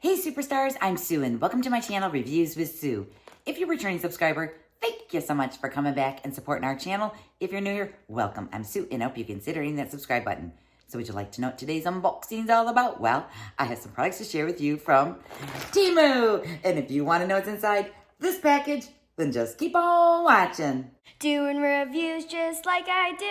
Hey superstars, I'm Sue and welcome to my channel, Reviews with Sue. If you're a returning subscriber, thank you so much for coming back and supporting our channel. If you're new here, welcome. I'm Sue and I hope you consider hitting that subscribe button. So would you like to know what today's unboxing is all about? Well, I have some products to share with you from TEMU. And if you want to know what's inside this package, then just keep on watching. Doing reviews just like I do.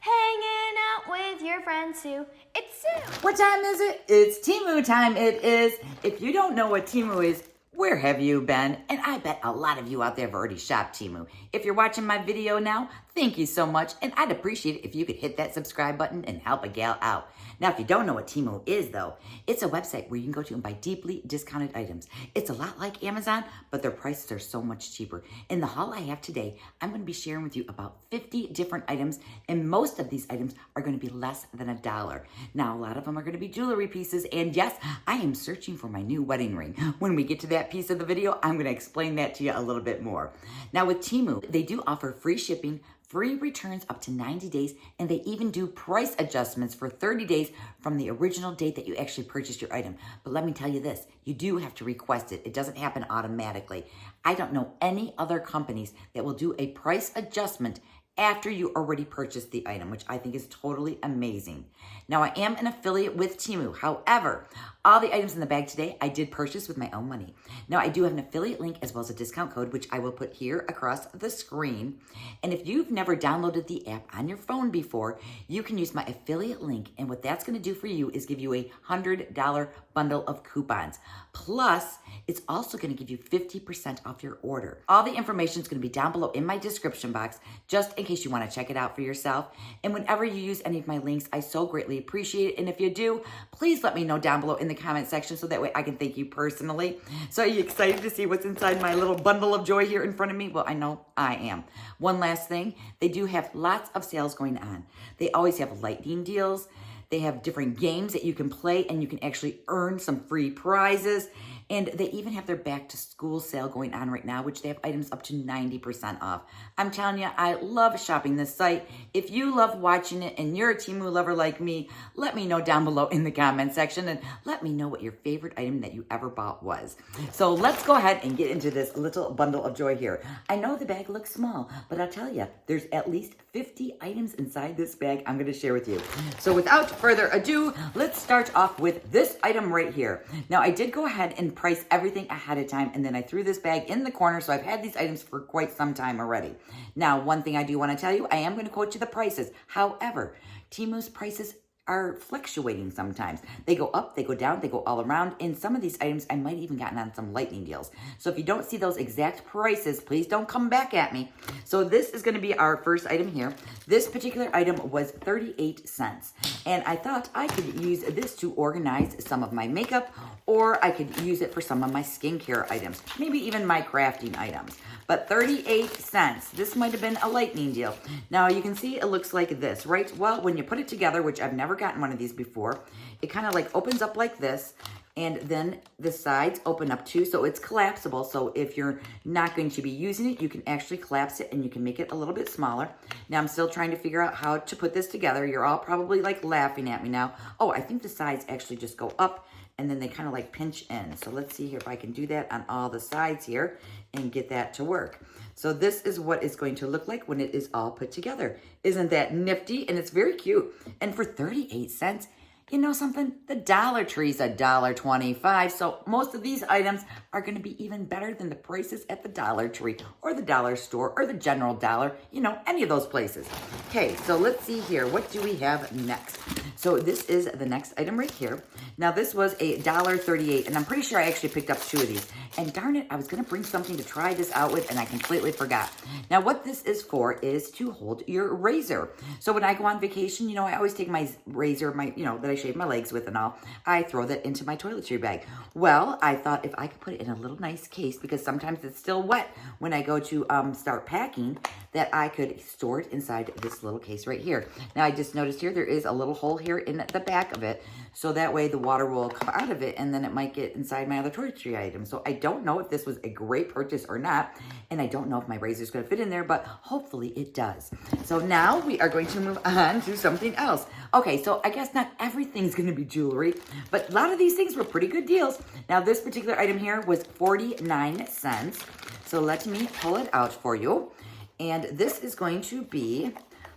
Hanging out with your friend Sue. It's Sue. What time is it? It's TEMU time. It is. If you don't know what TEMU is, where have you been? And I bet a lot of you out there have already shopped TEMU. If you're watching my video now, thank you so much. And I'd appreciate it if you could hit that subscribe button and help a gal out. Now, if you don't know what TEMU is, though, it's a website where you can go to and buy deeply discounted items. It's a lot like Amazon, but their prices are so much cheaper. In the haul I have today, I'm going to be sharing with you about 50 different items, and most of these items are going to be less than $1. Now, a lot of them are going to be jewelry pieces, and yes, I am searching for my new wedding ring. When we get to that piece of the video, I'm going to explain that to you a little bit more. Now, with TEMU, they do offer free shipping, free returns up to 90 days, and they even do price adjustments for 30 days from the original date that you actually purchased your item. But let me tell you this, you do have to request it. It doesn't happen automatically. I don't know any other companies that will do a price adjustment after you already purchased the item, which I think is totally amazing. Now, I am an affiliate with TEMU. However, all the items in the bag today, I did purchase with my own money. Now, I do have an affiliate link as well as a discount code, which I will put here across the screen. And if you've never downloaded the app on your phone before, you can use my affiliate link. And what that's going to do for you is give you a $100 bundle of coupons. Plus, it's also going to give you 50% off your order. All the information is going to be down below in my description box, just in case you want to check it out for yourself. And whenever you use any of my links, I so greatly appreciate it. And if you do, please let me know down below in the comment section so that way I can thank you personally. So are you excited to see what's inside my little bundle of joy here in front of me? Well, I know I am. One last thing, they do have lots of sales going on. They always have lightning deals. They have different games that you can play and you can actually earn some free prizes. And they even have their back to school sale going on right now, which they have items up to 90% off. I'm telling you, I love shopping this site. If you love watching it and you're a TEMU lover like me, let me know down below in the comment section and let me know what your favorite item that you ever bought was. So let's go ahead and get into this little bundle of joy here. I know the bag looks small, but I'll tell you, there's at least 50 items inside this bag I'm going to share with you. So without further ado, let's start off with this item right here. Now, I did go ahead and price everything ahead of time, and then I threw this bag in the corner, so I've had these items for quite some time already. Now, one thing I do want to tell you, I am going to quote you the prices. However, TEMU's prices are fluctuating sometimes. They go up, they go down, they go all around. In some of these items, I might even gotten on some lightning deals. So if you don't see those exact prices, please don't come back at me. So this is going to be our first item here. This particular item was 38 cents. And I thought I could use this to organize some of my makeup, or I could use it for some of my skincare items, maybe even my crafting items. But 38 cents, this might have been a lightning deal. Now you can see it looks like this, right? Well, when you put it together, which I've never gotten one of these before, it kind of like opens up like this, and then the sides open up too, so it's collapsible. So if you're not going to be using it, you can actually collapse it and you can make it a little bit smaller. Now I'm still trying to figure out how to put this together. You're all probably like laughing at me now. Oh, I think the sides actually just go up and then they kind of like pinch in. So let's see here if I can do that on all the sides here and get that to work. So this is what it's going to look like when it is all put together. Isn't that nifty? And it's very cute. And for 38 cents, you know something? The Dollar Tree's $1.25. So most of these items are going to be even better than the prices at the Dollar Tree or the dollar store or the General Dollar, you know, any of those places. Okay, so let's see here. What do we have next? So this is the next item right here. Now this was $1.38, and I'm pretty sure I actually picked up 2 of these. And darn it, I was going to bring something to try this out with, and I completely forgot. Now what this is for is to hold your razor. So when I go on vacation, you know, I always take my razor, that I shave my legs with and all, I throw that into my toiletry bag. Well, I thought if I could put it in a little nice case, because sometimes it's still wet when I go to start packing, that I could store it inside this little case right here. Now I just noticed here there is a little hole here here in the back of it. So that way the water will come out of it and then it might get inside my other toiletry item. So I don't know if this was a great purchase or not. And I don't know if my razor is going to fit in there, but hopefully it does. So now we are going to move on to something else. Okay, so I guess not everything's going to be jewelry, but a lot of these things were pretty good deals. Now this particular item here was 49 cents. So let me pull it out for you. And this is going to be,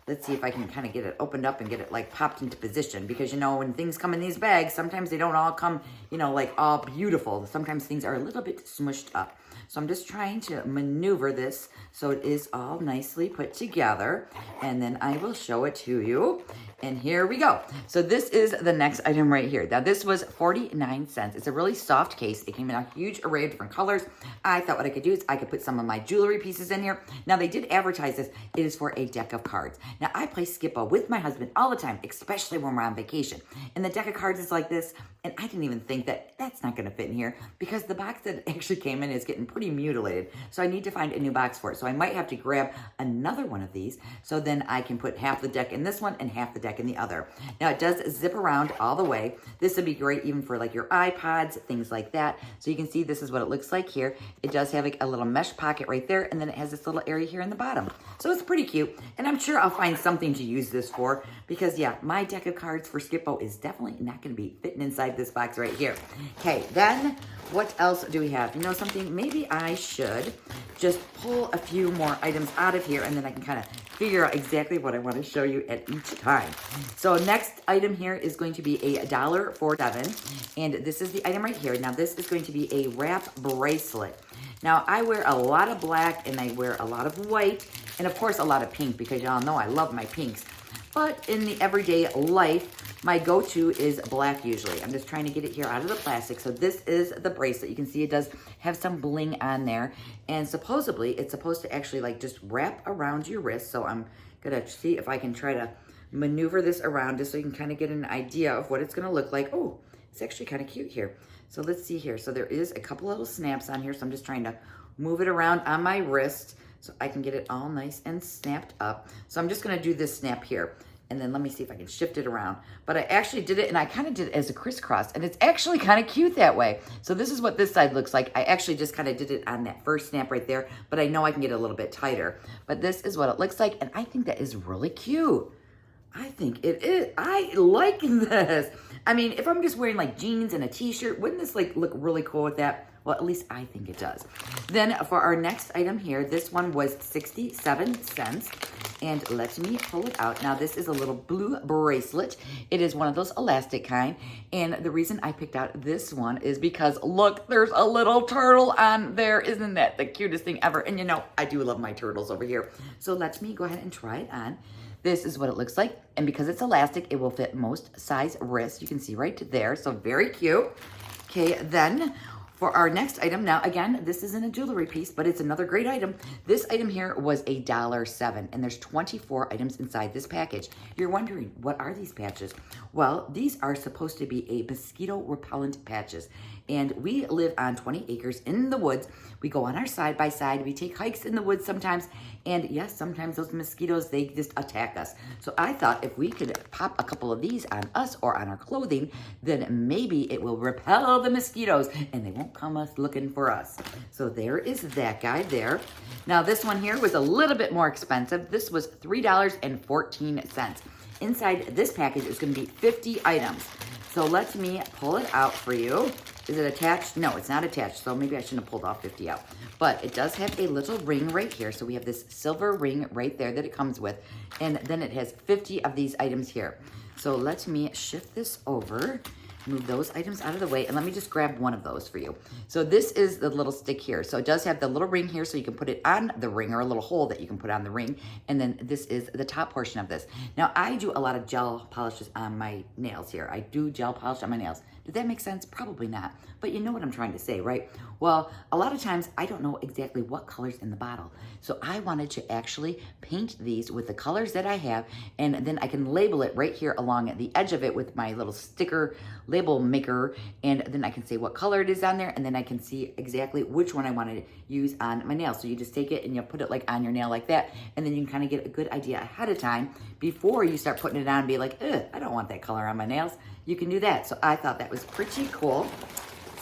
let's see if I can kind of get it opened up and get it like popped into position, because you know, when things come in these bags, sometimes they don't all come, you know, like all beautiful. Sometimes things are a little bit smushed up. So I'm just trying to maneuver this so it is all nicely put together, and then I will show it to you. And here we go. So this is the next item right here. Now this was 49 cents. It's a really soft case. It came in a huge array of different colors. I thought what I could do is I could put some of my jewelry pieces in here. Now they did advertise this. It is for a deck of cards. Now I play Skip-Bo with my husband all the time, especially when we're on vacation. And the deck of cards is like this. And I didn't even think that that's not gonna fit in here because the box that it actually came in is getting pretty mutilated. So I need to find a new box for it. So I might have to grab another one of these so then I can put half the deck in this one and half the deck in the other. Now it does zip around all the way. This would be great even for like your iPods, things like that. So you can see this is what it looks like here. It does have like a little mesh pocket right there, and then it has this little area here in the bottom. So it's pretty cute, and I'm sure I'll find something to use this for because yeah, my deck of cards for Skip-Bo is definitely not going to be fitting inside this box right here. Okay, then what else do we have? You know something? Maybe I should just pull a few more items out of here, and then I can kind of figure out exactly what I want to show you at each time. So next item here is going to be $1.47, and this is the item right here. Now this is going to be a wrap bracelet. Now I wear a lot of black and I wear a lot of white and of course a lot of pink because y'all know I love my pinks. But in the everyday life, my go-to is black usually. I'm just trying to get it here out of the plastic. So this is the bracelet. You can see it does have some bling on there. And supposedly, it's supposed to actually like just wrap around your wrist. So I'm gonna see if I can try to maneuver this around just so you can kind of get an idea of what it's gonna look like. Oh, it's actually kind of cute here. So let's see here. So there is a couple little snaps on here. So I'm just trying to move it around on my wrist so I can get it all nice and snapped up. So I'm just gonna do this snap here. And then let me see if I can shift it around. But I actually did it, and I kind of did it as a crisscross, and it's actually kind of cute that way. So this is what this side looks like. I actually just kind of did it on that first snap right there, but I know I can get it a little bit tighter. But this is what it looks like, and I think that is really cute. I think it is. I like this. I mean, if I'm just wearing like jeans and a t-shirt, wouldn't this like look really cool with that? Well, at least I think it does. Then for our next item here, this one was 67 cents. And let me pull it out. Now, this is a little blue bracelet. It is one of those elastic kind. And the reason I picked out this one is because, look, there's a little turtle on there. Isn't that the cutest thing ever? And you know, I do love my turtles over here. So let me go ahead and try it on. This is what it looks like. And because it's elastic, it will fit most size wrists. You can see right there. So very cute. Okay, then for our next item, now again, this isn't a jewelry piece, but it's another great item. This item here was $1.07, and there's 24 items inside this package. You're wondering, what are these patches? Well, these are supposed to be a mosquito repellent patches. And we live on 20 acres in the woods. We go on our side by side. We take hikes in the woods sometimes. And yes, sometimes those mosquitoes, they just attack us. So I thought if we could pop a couple of these on us or on our clothing, then maybe it will repel the mosquitoes and they won't come us looking for us. So there is that guy there. Now this one here was a little bit more expensive. This was $3.14. Inside this package is going to be 50 items. So let me pull it out for you. Is it attached? No, it's not attached. So maybe I shouldn't have pulled all 50 out. But it does have a little ring right here. So we have this silver ring right there that it comes with. And then it has 50 of these items here. So let me shift this over. Move those items out of the way, and let me just grab one of those for you. So this is the little stick here. So it does have the little ring here, so you can put it on the ring, or a little hole that you can put on the ring. And then this is the top portion of this. Now, I do a lot of gel polishes on my nails here. I do gel polish on my nails. Did that make sense? Probably not. But you know what I'm trying to say, right? Well, a lot of times I don't know exactly what color's in the bottle. So I wanted to actually paint these with the colors that I have, and then I can label it right here along the edge of it with my little sticker label maker, and then I can say what color it is on there, and then I can see exactly which one I want to use on my nail. So you just take it and you put it like on your nail like that, and then you can kind of get a good idea ahead of time before you start putting it on and be like, ugh, I don't want that color on my nails. You can do that. So I thought that was pretty cool.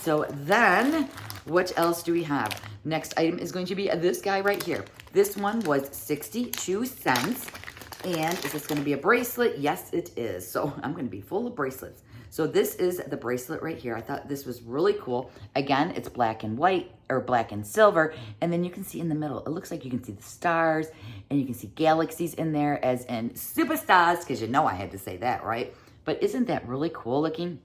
So then, what else do we have? Next item is going to be this guy right here. This one was 62 cents. And is this going to be a bracelet? Yes, it is. So I'm going to be full of bracelets. So this is the bracelet right here. I thought this was really cool. Again, it's black and white, or black and silver. And then you can see in the middle, it looks like you can see the stars, and you can see galaxies in there, as in superstars, because you know I had to say that, right? But isn't that really cool looking?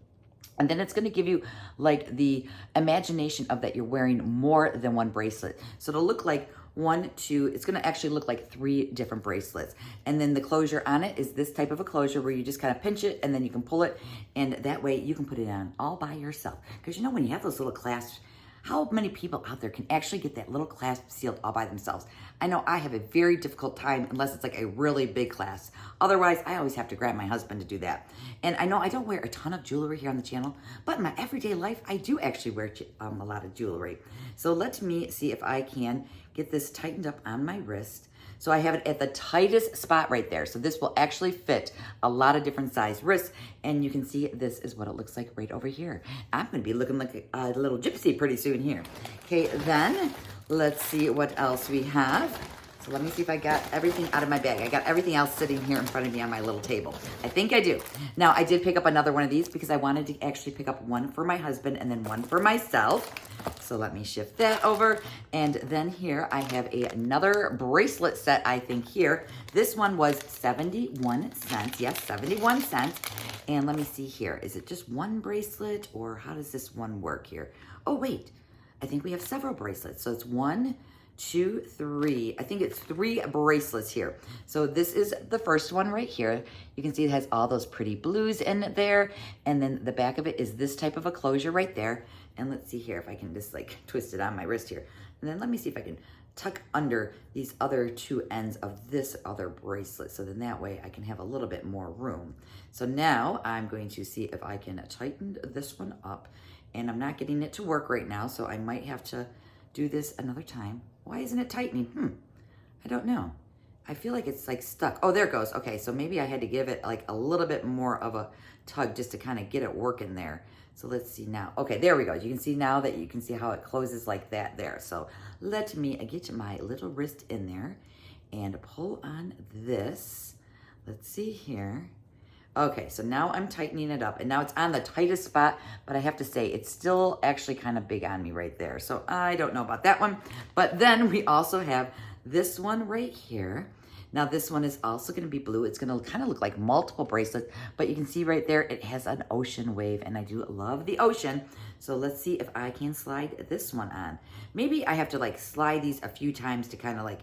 And then it's going to give you like the imagination of that you're wearing more than one bracelet. So it'll look like one, two, it's going to actually look like 3 different bracelets. And then the closure on it is this type of a closure where you just kind of pinch it and then you can pull it. And that way you can put it on all by yourself. Because you know, when you have those little clasps, how many people out there can actually get that little clasp sealed all by themselves? I know I have a very difficult time unless it's like a really big clasp. Otherwise, I always have to grab my husband to do that. And I know I don't wear a ton of jewelry here on the channel, but in my everyday life, I do actually wear a lot of jewelry. So let me see if I can get this tightened up on my wrist. So I have it at the tightest spot right there. So this will actually fit a lot of different size wrists. And you can see this is what it looks like right over here. I'm going to be looking like a little gypsy pretty soon here. Okay, then let's see what else we have. So let me see if I got everything out of my bag. I got everything else sitting here in front of me on my little table. I think I do. Now, I did pick up another one of these because I wanted to actually pick up one for my husband and then one for myself. So let me shift that over. And then here I have another bracelet set, I think here. This one was 71 cents. Yes, 71 cents. And let me see here. Is it just one bracelet or how does this one work here? Oh, wait. I think we have several bracelets. So it's 1, 2, 3. I think it's 3 bracelets here. So this is the first one right here. You can see it has all those pretty blues in there. And then the back of it is this type of a closure right there. And let's see here if I can just like twist it on my wrist here. And then let me see if I can tuck under these other 2 ends of this other bracelet. So then that way I can have a little bit more room. So now I'm going to see if I can tighten this one up. And I'm not getting it to work right now, so I might have to do this another time. Why isn't it tightening? I don't know. I feel like it's like stuck. Oh, there it goes. Okay, so maybe I had to give it like a little bit more of a tug just to kind of get it working there. So let's see now. Okay, there we go. You can see now that you can see how it closes like that there. So let me get my little wrist in there and pull on this. Let's see here. Okay, so now I'm tightening it up and now it's on the tightest spot, but I have to say it's still actually kind of big on me right there. So I don't know about that one, but then we also have this one right here. Now this one is also going to be blue. It's going to kind of look like multiple bracelets, but you can see right there, it has an ocean wave and I do love the ocean. So let's see if I can slide this one on. Maybe I have to like slide these a few times to kind of like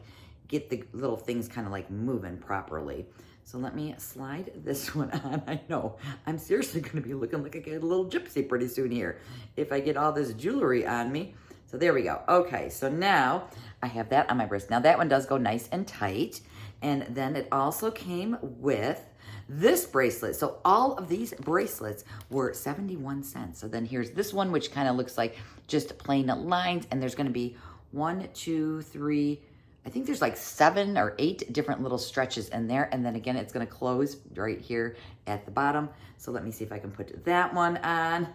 get the little things kind of like moving properly. So let me slide this one on. I know, I'm seriously going to be looking like a little gypsy pretty soon here if I get all this jewelry on me. So there we go. Okay, so now I have that on my wrist. Now that one does go nice and tight. And then it also came with this bracelet. So all of these bracelets were 71 cents. So then here's this one, which kind of looks like just plain lines. And there's going to be 1, 2, 3, I think there's like 7 or 8 different little stretches in there. And then again, it's going to close right here at the bottom. So let me see if I can put that one on.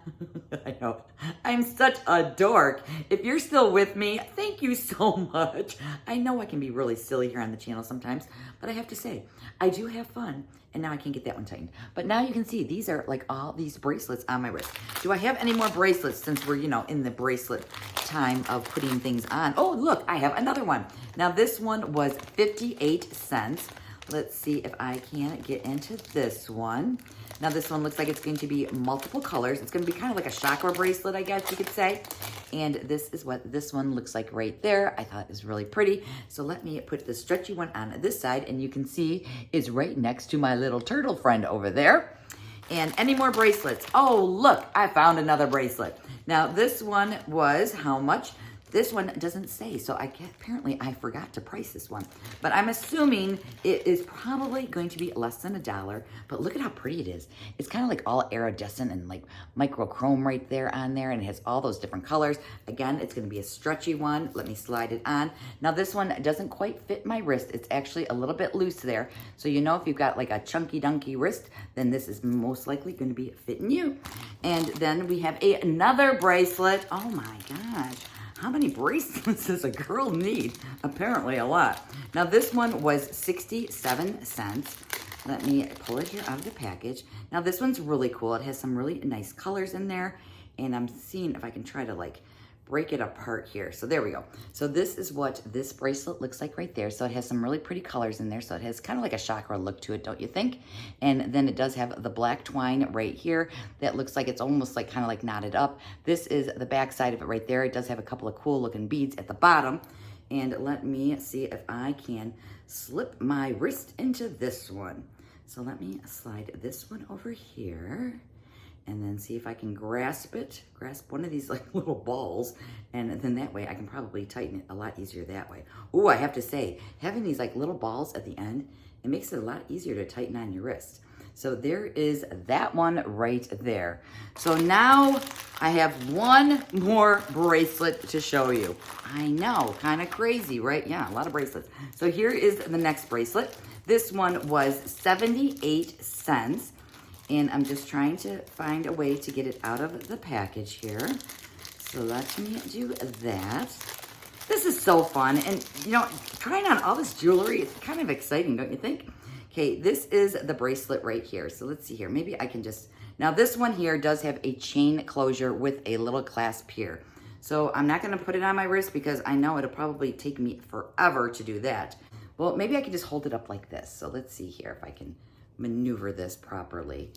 I know, I'm such a dork. If you're still with me, thank you so much. I know I can be really silly here on the channel sometimes, but I have to say, I do have fun. And now I can get that one tightened. But now you can see these are like all these bracelets on my wrist. Do I have any more bracelets since we're, you know, in the bracelet time of putting things on? Oh, look, I have another one. Now this one was 58 cents. Let's see if I can get into this one. Now this one looks like it's going to be multiple colors. It's going to be kind of like a chakra bracelet, I guess you could say. And this is what this one looks like right there. I thought it was really pretty. So let me put the stretchy one on this side, and you can see it's right next to my little turtle friend over there. And any more bracelets? Oh, look, I found another bracelet. Now, this one was how much? This one doesn't say, so apparently I forgot to price this one. But I'm assuming it is probably going to be less than $1. But look at how pretty it is. It's kind of like all iridescent and like microchrome right there on there, and it has all those different colors. Again, it's going to be a stretchy one. Let me slide it on. Now this one doesn't quite fit my wrist. It's actually a little bit loose there. So you know if you've got like a chunky dunky wrist, then this is most likely going to be fitting you. And then we have another bracelet. Oh my gosh. How many bracelets does a girl need? Apparently a lot. Now this one was 67 cents. Let me pull it here out of the package. Now this one's really cool. It has some really nice colors in there. And I'm seeing if I can try to like break it apart here. So there we go. So this is what this bracelet looks like right there. So it has some really pretty colors in there. So it has kind of like a chakra look to it, don't you think? And then it does have the black twine right here that looks like it's almost like kind of like knotted up. This is the back side of it right there. It does have a couple of cool looking beads at the bottom. And let me see if I can slip my wrist into this one. So let me slide this one over here. And then see if I can grasp one of these like little balls, and then that way I can probably tighten it a lot easier that way. Ooh, I have to say, having these like little balls at the end, it makes it a lot easier to tighten on your wrist. So there is that one right there. So now I have one more bracelet to show you. I know, kind of crazy, right? Yeah, a lot of bracelets. So here is the next bracelet. This one was 78 cents. And I'm just trying to find a way to get it out of the package here. So let me do that. This is so fun. And, you know, trying on all this jewelry is kind of exciting, don't you think? Okay, this is the bracelet right here. So let's see here. Maybe I can just... Now, this one here does have a chain closure with a little clasp here. So I'm not going to put it on my wrist because I know it'll probably take me forever to do that. Well, maybe I can just hold it up like this. So let's see here if I can maneuver this properly.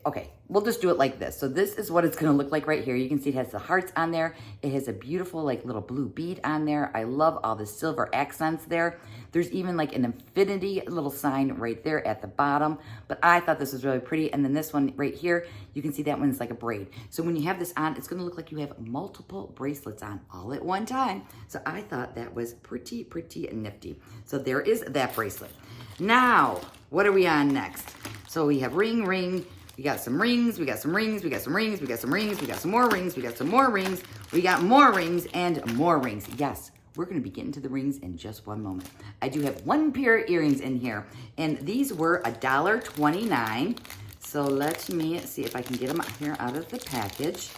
Okay, we'll just do it like this. So this is what it's gonna look like right here. You can see it has the hearts on there. It has a beautiful like little blue bead on there. I love all the silver accents there. There's even like an infinity little sign right there at the bottom. But I thought this was really pretty. And then this one right here, you can see that one's like a braid. So when you have this on, it's gonna look like you have multiple bracelets on all at one time. So I thought that was pretty nifty. So there is that bracelet. Now, what are we on next? So we have ring. We got some rings, we got some rings, we got some rings, we got some rings, we got some more rings, we got some more rings, we got more rings and more rings. Yes, we're gonna be getting to the rings in just one moment. I do have one pair of earrings in here, and these were $1.29. So let me see if I can get them here out of the package.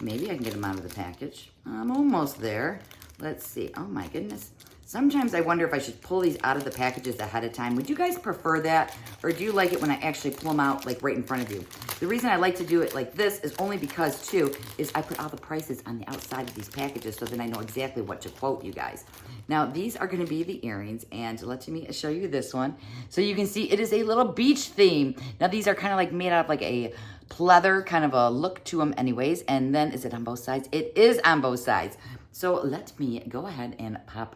Maybe I can get them out of the package. I'm almost there. Let's see. Oh my goodness. Sometimes I wonder if I should pull these out of the packages ahead of time. Would you guys prefer that? Or do you like it when I actually pull them out like right in front of you? The reason I like to do it like this is only because too, is I put all the prices on the outside of these packages so then I know exactly what to quote you guys. Now these are gonna be the earrings, and let me show you this one. So you can see it is a little beach theme. Now these are kind of like made out of like a pleather kind of a look to them anyways. And then is it on both sides? It is on both sides. So let me go ahead and pop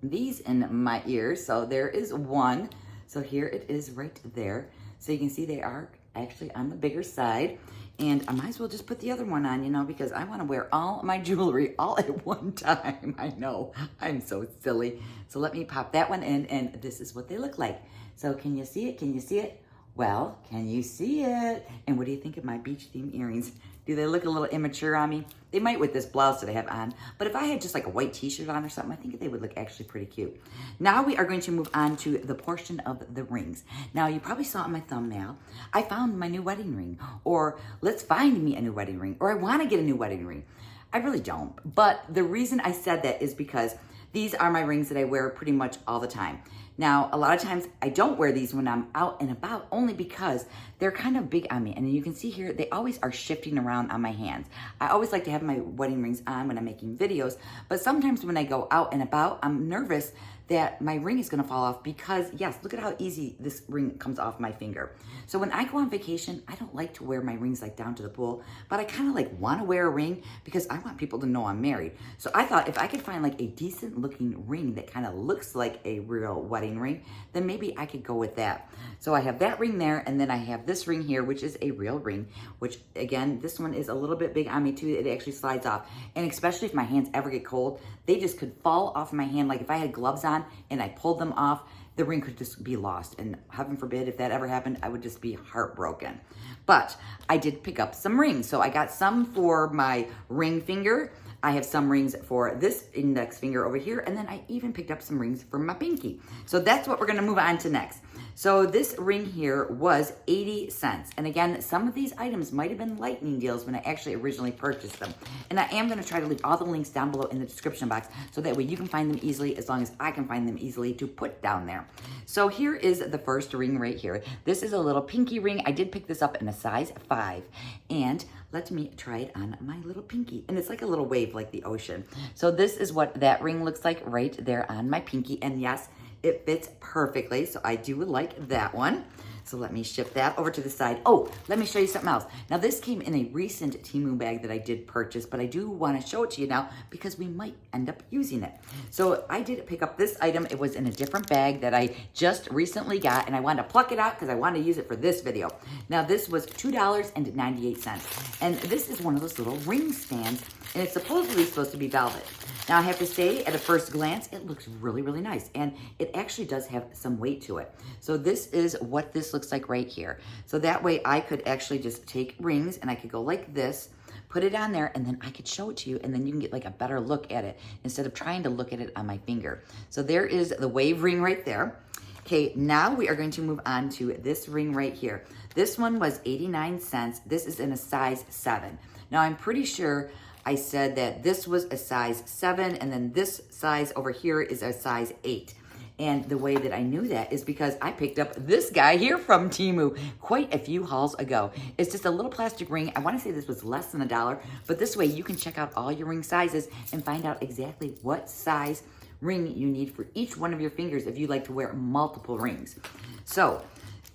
these in my ears. So there is one. So here it is right there. So you can see they are actually on the bigger side. And I might as well just put the other one on, you know, because I want to wear all my jewelry all at one time. I know, I'm so silly. So let me pop that one in, and this is what they look like. So can you see it? Can you see it? Well, can you see it? And what do you think of my beach theme earrings? Do they look a little immature on me? They might with this blouse that I have on, but if I had just like a white t-shirt on or something, I think they would look actually pretty cute. Now we are going to move on to the portion of the rings. Now you probably saw in my thumbnail, I found my new wedding ring, or let's find me a new wedding ring, or I want to get a new wedding ring. I really don't, but the reason I said that is because these are my rings that I wear pretty much all the time. Now, a lot of times I don't wear these when I'm out and about only because they're kind of big on me. And you can see here, they always are shifting around on my hands. I always like to have my wedding rings on when I'm making videos, but sometimes when I go out and about, I'm nervous that my ring is gonna fall off because, yes, look at how easy this ring comes off my finger. So when I go on vacation, I don't like to wear my rings like down to the pool, but I kind of like want to wear a ring because I want people to know I'm married. So I thought if I could find like a decent looking ring that kind of looks like a real wedding ring, then maybe I could go with that. So I have that ring there, and then I have this ring here, which is a real ring, which again, this one is a little bit big on me too. It actually slides off. And especially if my hands ever get cold, they just could fall off my hand. Like if I had gloves on and I pulled them off, the ring could just be lost. And heaven forbid, if that ever happened, I would just be heartbroken. But I did pick up some rings. So I got some for my ring finger. I have some rings for this index finger over here. And then I even picked up some rings for my pinky. So that's what we're gonna move on to next. So this ring here was 80 cents. And again, some of these items might have been lightning deals when I actually originally purchased them. And I am gonna try to leave all the links down below in the description box so that way you can find them easily as long as I can find them easily to put down there. So here is the first ring right here. This is a little pinky ring. I did pick this up in a size 5. And let me try it on my little pinky. And it's like a little wave like the ocean. So this is what that ring looks like right there on my pinky. And yes, it fits perfectly, so I do like that one. So let me shift that over to the side. Oh, let me show you something else. Now this came in a recent TEMU bag that I did purchase, but I do want to show it to you now because we might end up using it. So I did pick up this item. It was in a different bag that I just recently got, and I wanted to pluck it out because I wanted to use it for this video. Now this was $2.98, and this is one of those little ring stands, and it's supposedly supposed to be velvet. Now I have to say, at a first glance, it looks really, really nice, and it actually does have some weight to it. So this is what this looks like right here. So that way I could actually just take rings and I could go like this, put it on there, and then I could show it to you, and then you can get like a better look at it instead of trying to look at it on my finger. So there is the wave ring right there. Okay, now we are going to move on to this ring right here. This one was 89 cents. This is in a size 7. Now I'm pretty sure I said that this was a size 7, and then this size over here is a size 8. And the way that I knew that is because I picked up this guy here from TEMU quite a few hauls ago. It's just a little plastic ring. I want to say this was less than $1, but this way you can check out all your ring sizes and find out exactly what size ring you need for each one of your fingers if you like to wear multiple rings. So,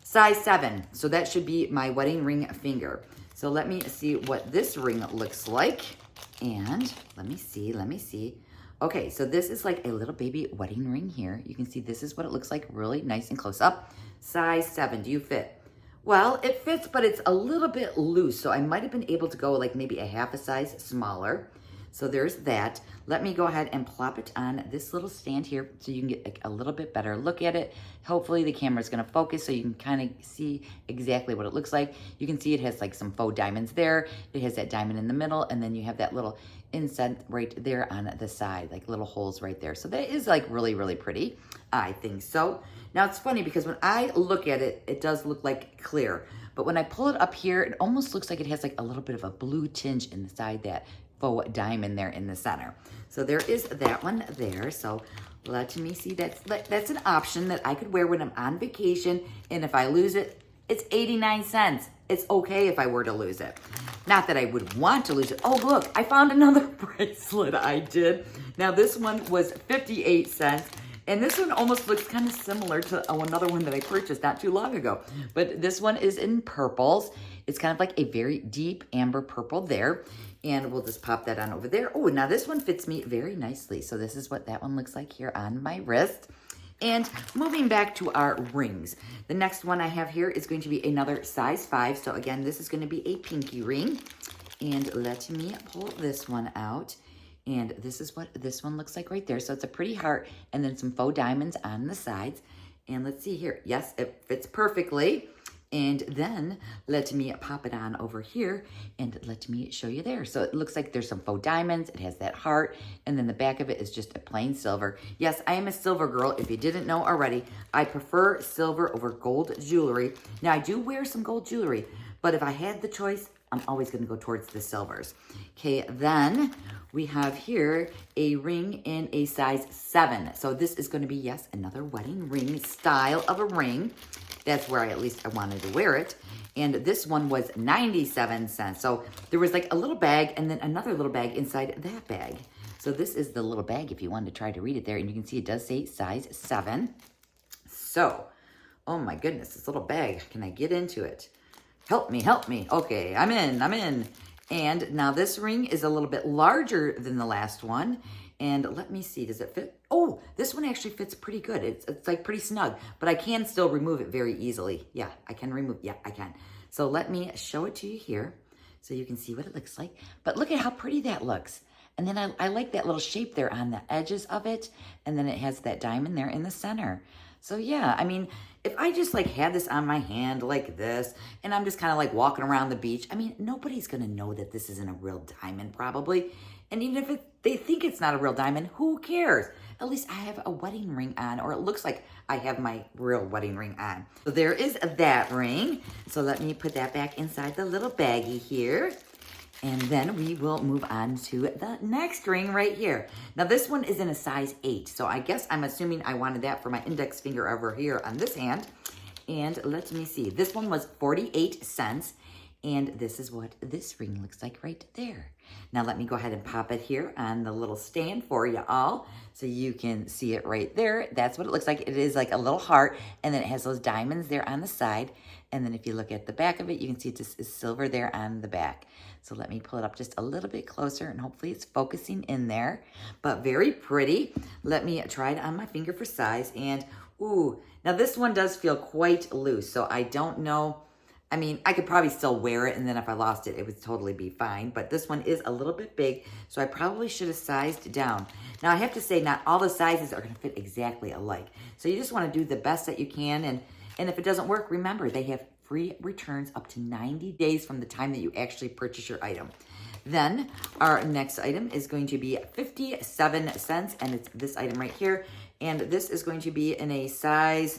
size 7. So that should be my wedding ring finger. So let me see what this ring looks like. And let me see. Okay, so this is like a little baby wedding ring here. You can see this is what it looks like, really nice and close up. Size 7, do you fit? Well, it fits, but it's a little bit loose. So I might have been able to go like maybe a half a size smaller. So there's that. Let me go ahead and plop it on this little stand here so you can get like a little bit better look at it. Hopefully the camera's gonna focus so you can kind of see exactly what it looks like. You can see it has like some faux diamonds there. It has that diamond in the middle, and then you have that little inset right there on the side, like little holes right there. So that is like really, really pretty. I think so. Now it's funny because when I look at it, it does look like clear. But when I pull it up here, it almost looks like it has like a little bit of a blue tinge inside that faux diamond there in the center. So there is that one there. So let me see, that's an option that I could wear when I'm on vacation. And if I lose it, it's 89 cents. It's okay if I were to lose it. Not that I would want to lose it. Oh, look, I found another bracelet I did. Now this one was 58 cents. And this one almost looks kind of similar to another one that I purchased not too long ago. But this one is in purples. It's kind of like a very deep amber purple there. And we'll just pop that on over there. Oh, now this one fits me very nicely. So this is what that one looks like here on my wrist. And moving back to our rings. The next one I have here is going to be another size 5. So again, this is going to be a pinky ring. And let me pull this one out. And this is what this one looks like right there. So it's a pretty heart and then some faux diamonds on the sides. And let's see here. Yes, it fits perfectly. And then let me pop it on over here and let me show you there. So it looks like there's some faux diamonds. It has that heart. And then the back of it is just a plain silver. Yes, I am a silver girl. If you didn't know already, I prefer silver over gold jewelry. Now I do wear some gold jewelry, but if I had the choice, I'm always going to go towards the silvers. Okay, then we have here a ring in a size 7. So this is going to be, yes, another wedding ring style of a ring. That's where I wanted to wear it. And this one was 97 cents. So there was like a little bag and then another little bag inside that bag. So this is the little bag if you wanted to try to read it there. And you can see it does say size 7. So, oh my goodness, this little bag. Can I get into it? Help me, help me. Okay, I'm in. And now this ring is a little bit larger than the last one. And let me see, does it fit? Oh, this one actually fits pretty good. It's like pretty snug, but I can still remove it very easily. Yeah, I can remove, yeah, I can. So let me show it to you here so you can see what it looks like. But look at how pretty that looks. And then I like that little shape there on the edges of it. And then it has that diamond there in the center. So yeah, I mean, if I just like had this on my hand like this, and I'm just kind of like walking around the beach, I mean, nobody's going to know that this isn't a real diamond probably. And even if they think it's not a real diamond, who cares? At least I have a wedding ring on, or it looks like I have my real wedding ring on. So there is that ring. So let me put that back inside the little baggie here. And then we will move on to the next ring right here. Now this one is in a size 8. So I guess I'm assuming I wanted that for my index finger over here on this hand. And let me see. This one was 48 cents. And this is what this ring looks like right there. Now let me go ahead and pop it here on the little stand for you all so you can see it right there. That's what it looks like. It is like a little heart, and then it has those diamonds there on the side. And then if you look at the back of it, you can see it just is silver there on the back. So let me pull it up just a little bit closer, and hopefully it's focusing in there. But very pretty. Let me try it on my finger for size. And ooh, now this one does feel quite loose, so I don't know. I mean, I could probably still wear it, and then if I lost it, it would totally be fine. But this one is a little bit big, so I probably should have sized down. Now, I have to say, not all the sizes are going to fit exactly alike. So you just want to do the best that you can, and if it doesn't work, remember, they have free returns up to 90 days from the time that you actually purchase your item. Then, our next item is going to be 57 cents, and it's this item right here. And this is going to be in a size...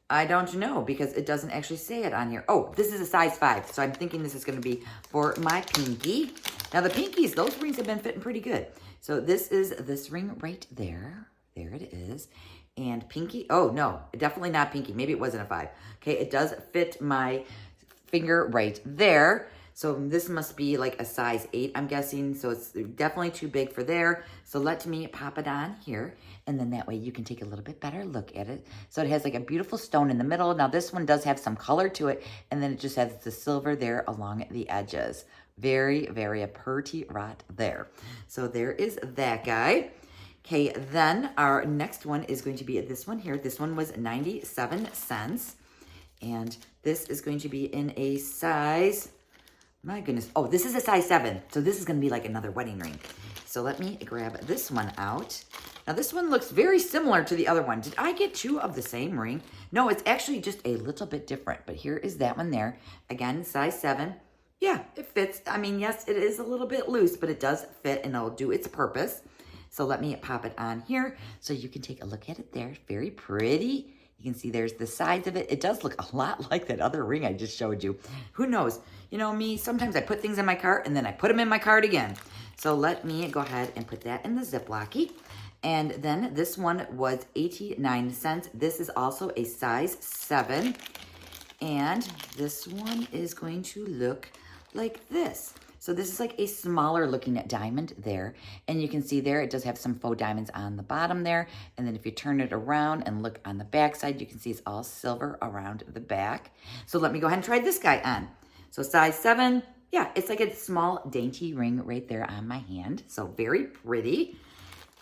I don't know because it doesn't actually say it on here. Oh, this is a size 5. So I'm thinking this is going to be for my pinky. Now the pinkies, those rings have been fitting pretty good. So this is this ring right there. There it is. And pinky, oh no, definitely not pinky. Maybe it wasn't a 5. Okay, it does fit my finger right there. So this must be like a size 8, I'm guessing. So it's definitely too big for there. So let me pop it on here. And then that way you can take a little bit better look at it. So it has like a beautiful stone in the middle. Now this one does have some color to it. And then it just has the silver there along the edges. Very, very a pretty right there. So there is that guy. Okay, then our next one is going to be this one here. This one was 97 cents. And this is going to be in a size... My goodness. Oh, this is a size 7. So this is going to be like another wedding ring. So let me grab this one out. Now this one looks very similar to the other one. Did I get 2 of the same ring? No, it's actually just a little bit different. But here is that one there. Again, size 7. Yeah, it fits. I mean, yes, it is a little bit loose, but it does fit and it'll do its purpose. So let me pop it on here so you can take a look at it there. Very pretty. You can see there's the sides of it. It does look a lot like that other ring I just showed you. Who knows? You know me, sometimes I put things in my cart and then I put them in my cart again. So let me go ahead and put that in the Ziplocky. And then this one was 89 cents. This is also a size 7. And this one is going to look like this. So this is like a smaller looking diamond there. And you can see there, it does have some faux diamonds on the bottom there. And then if you turn it around and look on the back side, you can see it's all silver around the back. So let me go ahead and try this guy on. So size 7, yeah, it's like a small dainty ring right there on my hand. So very pretty.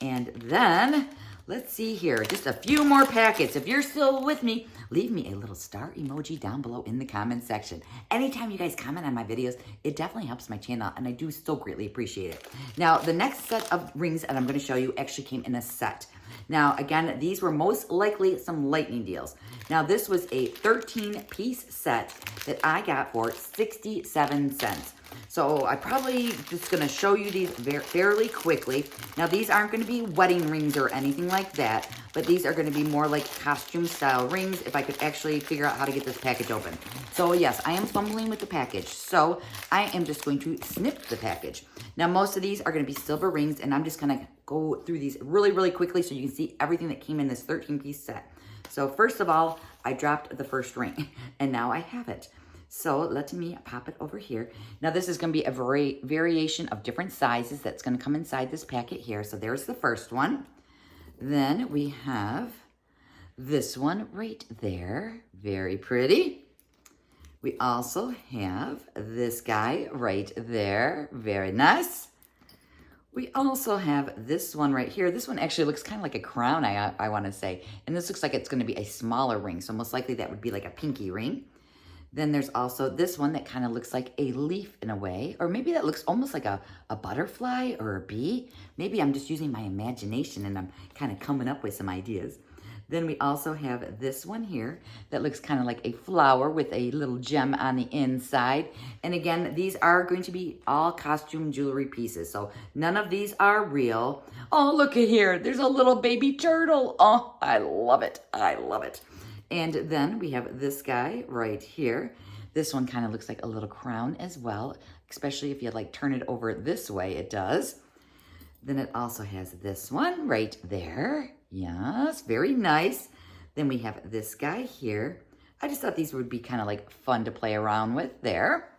And then, let's see here, just a few more packets. If you're still with me, leave me a little star emoji down below in the comment section. Anytime you guys comment on my videos, it definitely helps my channel, and I do so greatly appreciate it. Now, the next set of rings that I'm going to show you actually came in a set. Now, again, these were most likely some lightning deals. Now, this was a 13-piece set that I got for 67 cents. So I'm probably just going to show you these fairly quickly. Now, these aren't going to be wedding rings or anything like that, but these are going to be more like costume style rings if I could actually figure out how to get this package open. So yes, I am fumbling with the package. So I am just going to snip the package. Now, most of these are going to be silver rings, and I'm just going to go through these really, really quickly so you can see everything that came in this 13-piece set. So first of all, I dropped the first ring, and now I have it. So let me pop it over here. Now this is going to be a variation of different sizes that's going to come inside this packet here. So there's the first one. Then we have this one right there. Very pretty. We also have this guy right there. Very nice. We also have this one right here. This one actually looks kind of like a crown, I want to say. And this looks like it's going to be a smaller ring. So most likely that would be like a pinky ring. Then there's also this one that kind of looks like a leaf in a way. Or maybe that looks almost like a butterfly or a bee. Maybe I'm just using my imagination and I'm kind of coming up with some ideas. Then we also have this one here that looks kind of like a flower with a little gem on the inside. And again, these are going to be all costume jewelry pieces. So none of these are real. Oh, look at here. There's a little baby turtle. Oh, I love it. I love it. And then we have this guy right here. This one kind of looks like a little crown as well, especially if you like turn it over this way, it does. Then it also has this one right there. Yes, very nice. Then we have this guy here. I just thought these would be kind of like fun to play around with there.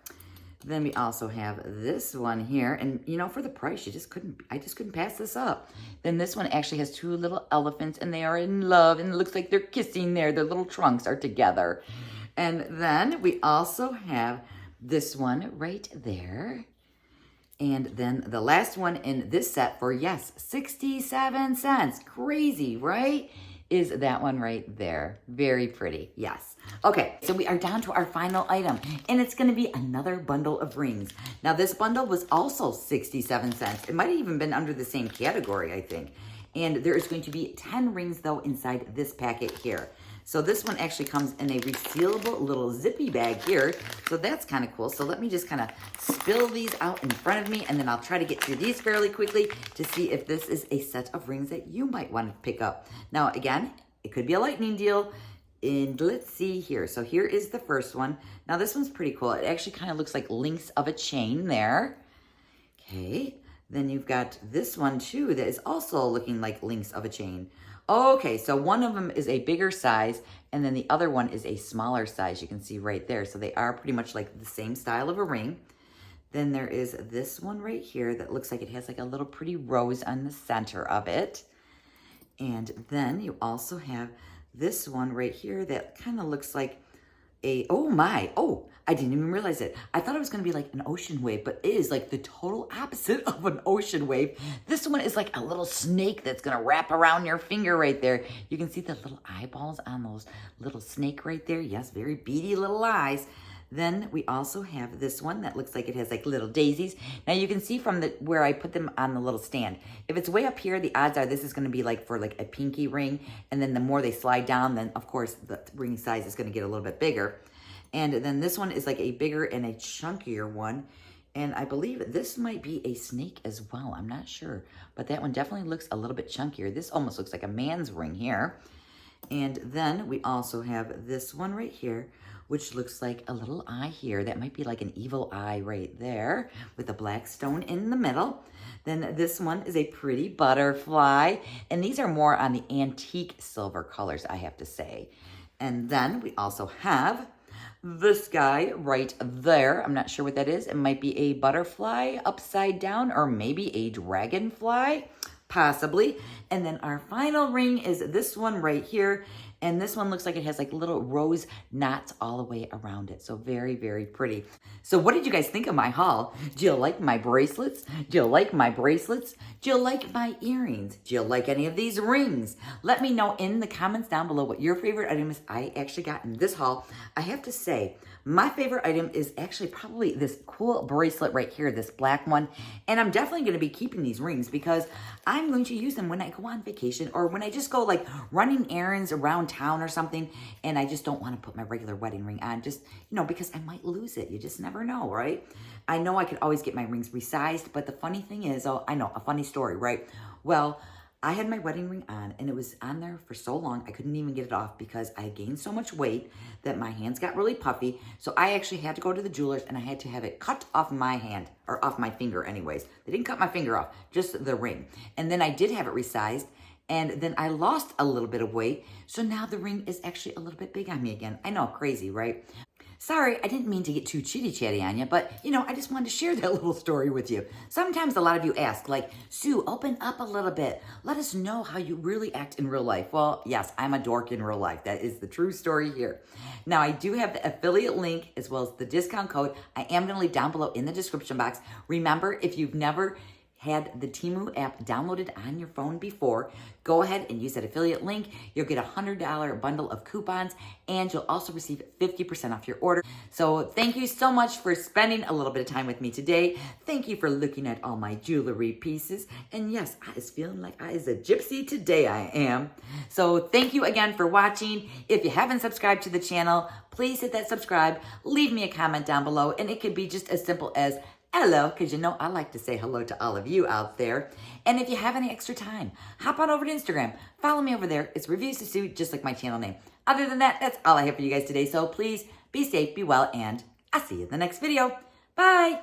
Then we also have this one here. And you know, for the price, I just couldn't pass this up. Then this one actually has two little elephants and they are in love and it looks like they're kissing there. Their little trunks are together. And then we also have this one right there. And then the last one in this set for, yes, 67 cents. Crazy, right? Is that one right there. Very pretty, yes. Okay, so we are down to our final item, and it's going to be another bundle of rings. Now, this bundle was also 67 cents. It might have even been under the same category, I think. And there is going to be 10 rings, though, inside this packet here. So this one actually comes in a resealable little zippy bag here. So that's kind of cool. So let me just kind of spill these out in front of me, and then I'll try to get through these fairly quickly to see if this is a set of rings that you might want to pick up. Now, again, it could be a lightning deal. And let's see here. So here is the first one. Now this one's pretty cool. It actually kind of looks like links of a chain there. Okay. Then you've got this one too that is also looking like links of a chain. Okay, so one of them is a bigger size, and then the other one is a smaller size. You can see right there. So they are pretty much like the same style of a ring. Then there is this one right here that looks like it has like a little pretty rose on the center of it. And then you also have this one right here that kind of looks like a, I didn't even realize it. I thought it was going to be like an ocean wave, but it is like the total opposite of an ocean wave. This one is like a little snake that's going to wrap around your finger right there. You can see the little eyeballs on those little snake right there. Yes, very beady little eyes. Then we also have this one that looks like it has like little daisies. Now you can see from where I put them on the little stand. If it's way up here, the odds are this is going to be like for like a pinky ring. And then the more they slide down, then of course the ring size is going to get a little bit bigger. And then this one is like a bigger and a chunkier one. And I believe this might be a snake as well. I'm not sure. But that one definitely looks a little bit chunkier. This almost looks like a man's ring here. And then we also have this one right here, which looks like a little eye here. That might be like an evil eye right there with a black stone in the middle. Then this one is a pretty butterfly. And these are more on the antique silver colors, I have to say. And then we also have this guy right there. I'm not sure what that is. It might be a butterfly upside down or maybe a dragonfly, possibly. And then our final ring is this one right here. And this one looks like it has like little rose knots all the way around it. So very, very pretty. So what did you guys think of my haul? Do you like my bracelets? Do you like my bracelets? Do you like my earrings? Do you like any of these rings? Let me know in the comments down below what your favorite item is I actually got in this haul. I have to say, my favorite item is actually probably this cool bracelet right here, this black one. And I'm definitely going to be keeping these rings because I'm going to use them when I go on vacation or when I just go like running errands around town or something and I just don't want to put my regular wedding ring on just, because I might lose it. You just never know, right? I know I could always get my rings resized, but the funny thing is, I know, a funny story, right? Well, I had my wedding ring on and it was on there for so long I couldn't even get it off because I gained so much weight that my hands got really puffy. So I actually had to go to the jeweler's and I had to have it cut off my hand, or off my finger anyways. They didn't cut my finger off, just the ring. And then I did have it resized and then I lost a little bit of weight. So now the ring is actually a little bit big on me again. I know, crazy, right? Sorry, I didn't mean to get too chitty-chatty on you, but, I just wanted to share that little story with you. Sometimes a lot of you ask, like, Sue, open up a little bit. Let us know how you really act in real life. Well, yes, I'm a dork in real life. That is the true story here. Now, I do have the affiliate link as well as the discount code. I am going to leave down below in the description box. Remember, if you've never had the Temu app downloaded on your phone before, go ahead and use that affiliate link. You'll get a $100 bundle of coupons, and you'll also receive 50% off your order. So thank you so much for spending a little bit of time with me today. Thank you for looking at all my jewelry pieces. And yes, I is feeling like I is a gypsy today, I am. So thank you again for watching. If you haven't subscribed to the channel, please hit that subscribe. Leave me a comment down below, and it could be just as simple as hello, because I like to say hello to all of you out there. And if you have any extra time, hop on over to Instagram. Follow me over there. It's Reviews to Sue, just like my channel name. Other than that, that's all I have for you guys today. So please be safe, be well, and I'll see you in the next video. Bye.